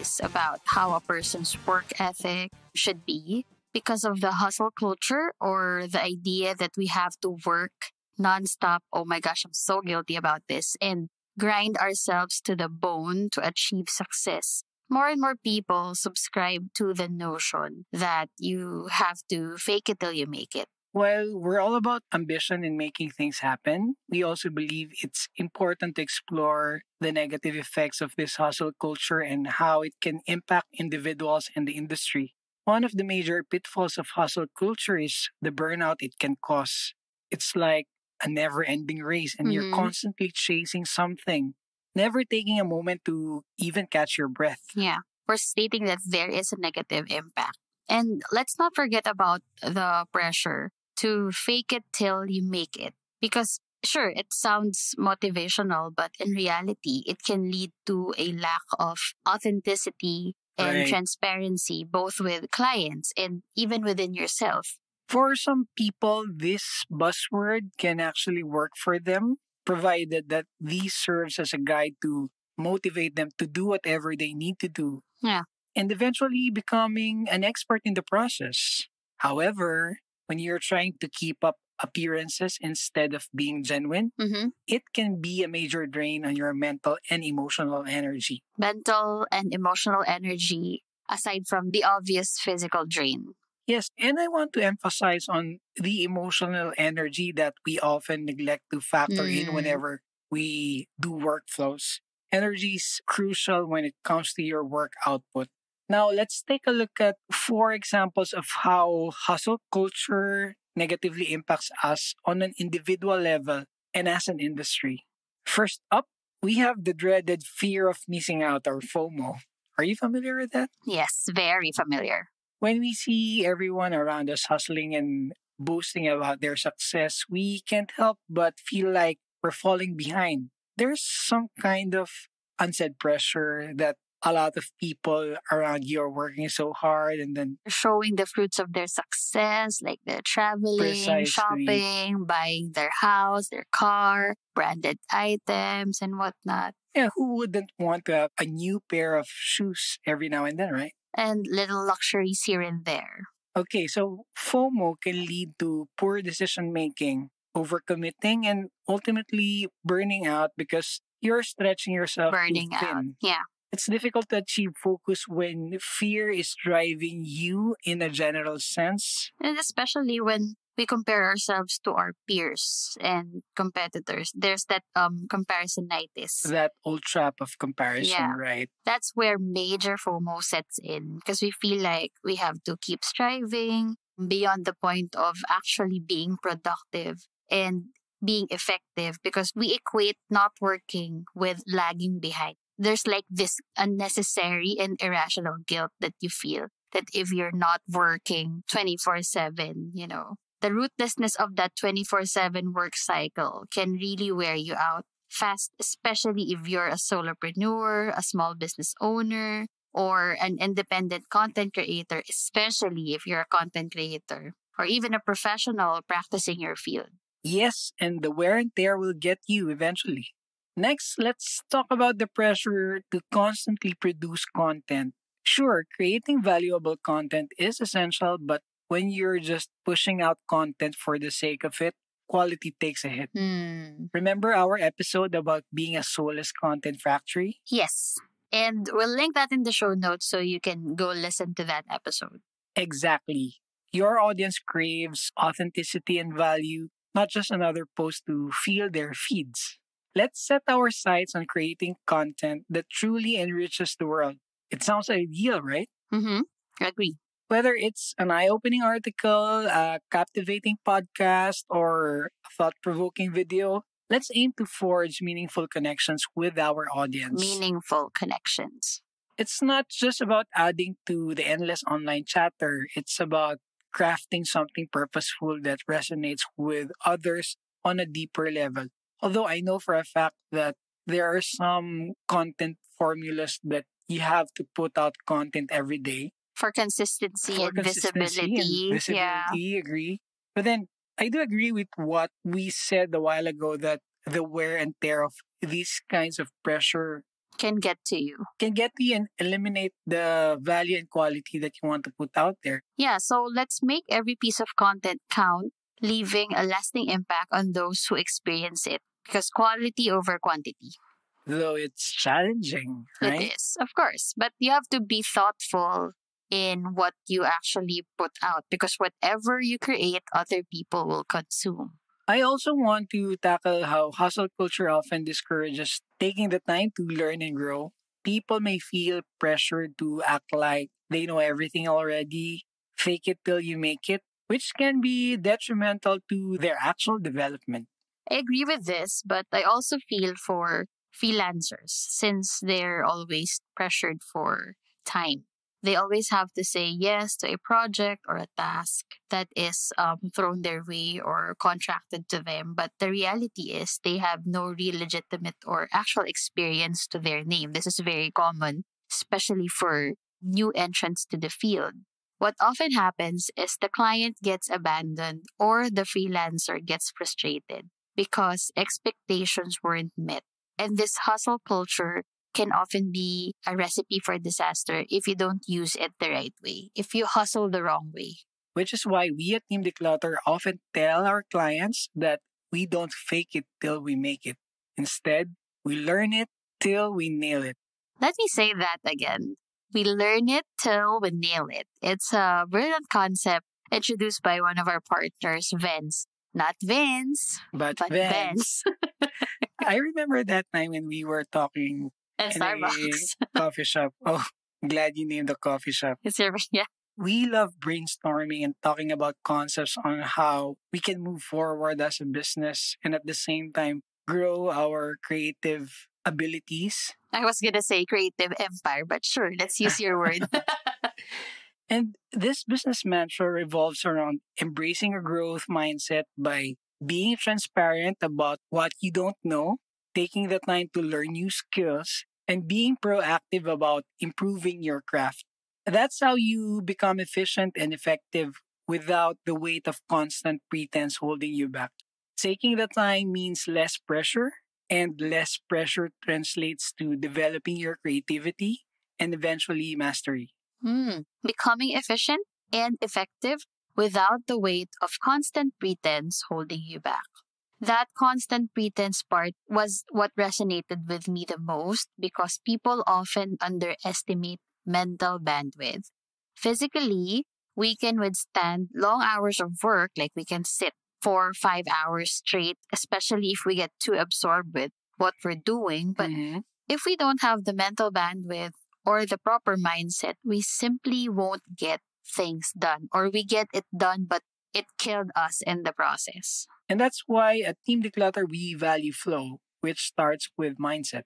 stories about how a person's work ethic should be because of the hustle culture or the idea that we have to work nonstop. Oh my gosh, I'm so guilty about this. And grind ourselves to the bone to achieve success. More and more people subscribe to the notion that you have to fake it till you make it. While we're all about ambition and making things happen, we also believe it's important to explore the negative effects of this hustle culture and how it can impact individuals and the industry. One of the major pitfalls of hustle culture is the burnout it can cause. It's like a never ending race, and you're constantly chasing something, never taking a moment to even catch your breath. Yeah, we're stating that there is a negative impact. And let's not forget about the pressure to fake it till you make it. Because sure, it sounds motivational, but in reality, it can lead to a lack of authenticity and transparency, both with clients and even within yourself. For some people, this buzzword can actually work for them, provided that this serves as a guide to motivate them to do whatever they need to do. Yeah. And eventually becoming an expert in the process. However, when you're trying to keep up appearances instead of being genuine, it can be a major drain on your mental and emotional energy. Mental and emotional energy, aside from the obvious physical drain. Yes, and I want to emphasize on the emotional energy that we often neglect to factor in whenever we do workflows. Energy is crucial when it comes to your work output. Now, let's take a look at 4 examples of how hustle culture negatively impacts us on an individual level and as an industry. First up, we have the dreaded fear of missing out, or FOMO. Are you familiar with that? Yes, very familiar. When we see everyone around us hustling and boasting about their success, we can't help but feel like we're falling behind. There's some kind of unsaid pressure that a lot of people around you are working so hard and then showing the fruits of their success, like the traveling, shopping, buying their house, their car, branded items and whatnot. Yeah, who wouldn't want to have a new pair of shoes every now and then, right? And little luxuries here and there. Okay, so FOMO can lead to poor decision making, overcommitting, and ultimately burning out because you're stretching yourself too thin. Yeah. It's difficult to achieve focus when fear is driving you in a general sense. And especially when we compare ourselves to our peers and competitors. There's that comparisonitis. That old trap of comparison, right? That's where major FOMO sets in because we feel like we have to keep striving beyond the point of actually being productive and being effective because we equate not working with lagging behind. There's like this unnecessary and irrational guilt that you feel that if you're not working 24/7, the rootlessness of that 24/7 work cycle can really wear you out fast, especially if you're a solopreneur, a small business owner, or an independent content creator, especially if you're a content creator, or even a professional practicing your field. Yes, and the wear and tear will get you eventually. Next, let's talk about the pressure to constantly produce content. Sure, creating valuable content is essential, but when you're just pushing out content for the sake of it, quality takes a hit. Remember our episode about being a soulless content factory? Yes, and we'll link that in the show notes so you can go listen to that episode. Exactly. Your audience craves authenticity and value, not just another post to fill their feeds. Let's set our sights on creating content that truly enriches the world. It sounds ideal, right? Agree. Whether it's an eye-opening article, a captivating podcast, or a thought-provoking video, let's aim to forge meaningful connections with our audience. Meaningful connections. It's not just about adding to the endless online chatter. It's about crafting something purposeful that resonates with others on a deeper level. Although I know for a fact that there are some content formulas that you have to put out content every day. For consistency and visibility. Agree. But then I do agree with what we said a while ago that the wear and tear of these kinds of pressure can get to you. Can get you and eliminate the value and quality that you want to put out there. Yeah, so let's make every piece of content count, leaving a lasting impact on those who experience it. Because quality over quantity. Though it's challenging, It right? is, of course. But you have to be thoughtful in what you actually put out because whatever you create, other people will consume. I also want to tackle how hustle culture often discourages taking the time to learn and grow. People may feel pressured to act like they know everything already, fake it till you make it, which can be detrimental to their actual development. I agree with this, but I also feel for freelancers since they're always pressured for time. They always have to say yes to a project or a task that is thrown their way or contracted to them. But the reality is they have no real legitimate or actual experience to their name. This is very common, especially for new entrants to the field. What often happens is the client gets abandoned or the freelancer gets frustrated because expectations weren't met. And this hustle culture can often be a recipe for disaster if you don't use it the right way, if you hustle the wrong way. Which is why we at Team Dklutr often tell our clients that we don't fake it till we make it. Instead, we learn it till we nail it. Let me say that again. We learn it till we nail it. It's a brilliant concept introduced by one of our partners, Vince. Not Vince, But but Vance, Vince. I remember that time when we were talking And in Starbucks. a coffee shop. Oh, glad you named the coffee shop. It's your, yeah. We love brainstorming and talking about concepts on how we can move forward as a business and at the same time grow our creative abilities. I was going to say creative empire, but sure, let's use your word. And this business mantra revolves around embracing a growth mindset by being transparent about what you don't know, taking the time to learn new skills, and being proactive about improving your craft. That's how you become efficient and effective without the weight of constant pretense holding you back. Taking the time means less pressure, and less pressure translates to developing your creativity and eventually mastery. Becoming efficient and effective without the weight of constant pretense holding you back. That constant pretense part was what resonated with me the most because people often underestimate mental bandwidth. Physically, we can withstand long hours of work, like we can sit 4 or 5 hours straight, especially if we get too absorbed with what we're doing. But if we don't have the mental bandwidth or the proper mindset, we simply won't get things done, or we get it done, but it killed us in the process. And that's why at Team Dklutr we value flow, which starts with mindset.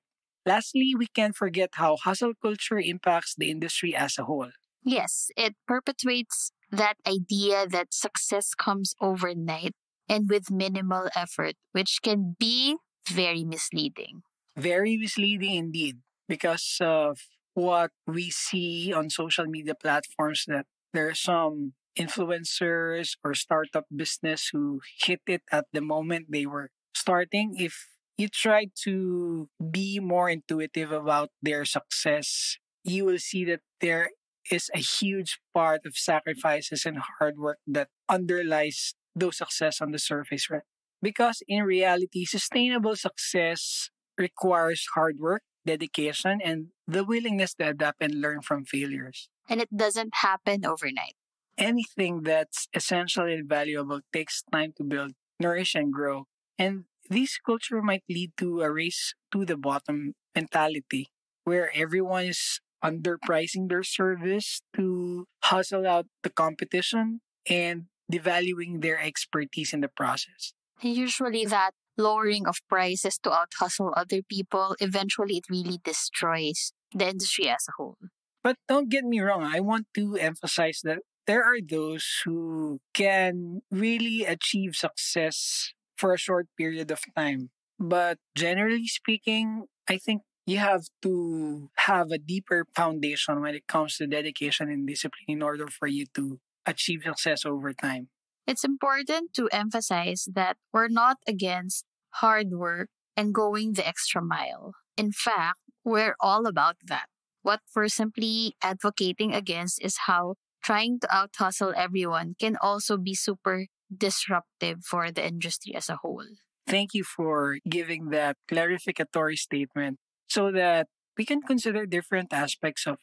Lastly, we can't forget how hustle culture impacts the industry as a whole. Yes, it perpetuates that idea that success comes overnight and with minimal effort, which can be very misleading. Very misleading indeed, because of what we see on social media platforms that there are some influencers or startup business who hit it at the moment they were starting. If you try to be more intuitive about their success, you will see that there is a huge part of sacrifices and hard work that underlies those success on the surface, right? Because in reality, sustainable success requires hard work, dedication, and the willingness to adapt and learn from failures. And it doesn't happen overnight. Anything that's essential and valuable takes time to build, nourish, and grow. And this culture might lead to a race to the bottom mentality where everyone is underpricing their service to hustle out the competition and devaluing their expertise in the process. And usually that lowering of prices to out hustle other people, eventually it really destroys the industry as a whole. But don't get me wrong, I want to emphasize that there are those who can really achieve success for a short period of time. But generally speaking, I think you have to have a deeper foundation when it comes to dedication and discipline in order for you to achieve success over time. It's important to emphasize that we're not against hard work and going the extra mile. In fact, we're all about that. What we're simply advocating against is how trying to out hustle everyone can also be super disruptive for the industry as a whole. Thank you for giving that clarificatory statement so that we can consider different aspects of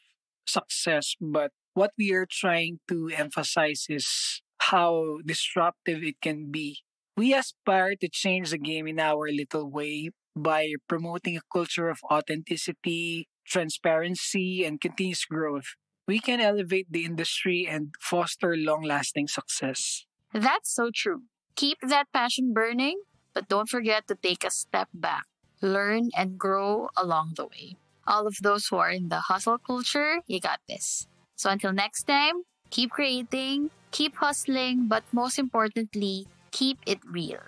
success. But what we are trying to emphasize is how disruptive it can be. We aspire to change the game in our little way by promoting a culture of authenticity, transparency, and continuous growth. We can elevate the industry and foster long lasting success. That's so true. Keep that passion burning, but don't forget to take a step back, learn, and grow along the way. All of those who are in the hustle culture, you got this. So until next time, keep creating, keep hustling, but most importantly, keep it real.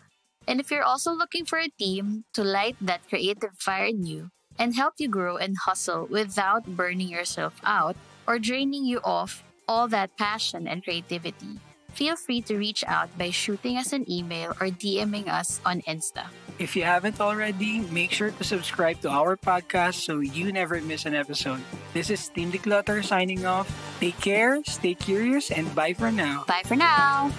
And if you're also looking for a team to light that creative fire in you and help you grow and hustle without burning yourself out or draining you of all that passion and creativity, feel free to reach out by shooting us an email or DMing us on Insta. If you haven't already, make sure to subscribe to our podcast so you never miss an episode. This is Team Dklutr signing off. Take care, stay curious, and bye for now. Bye for now.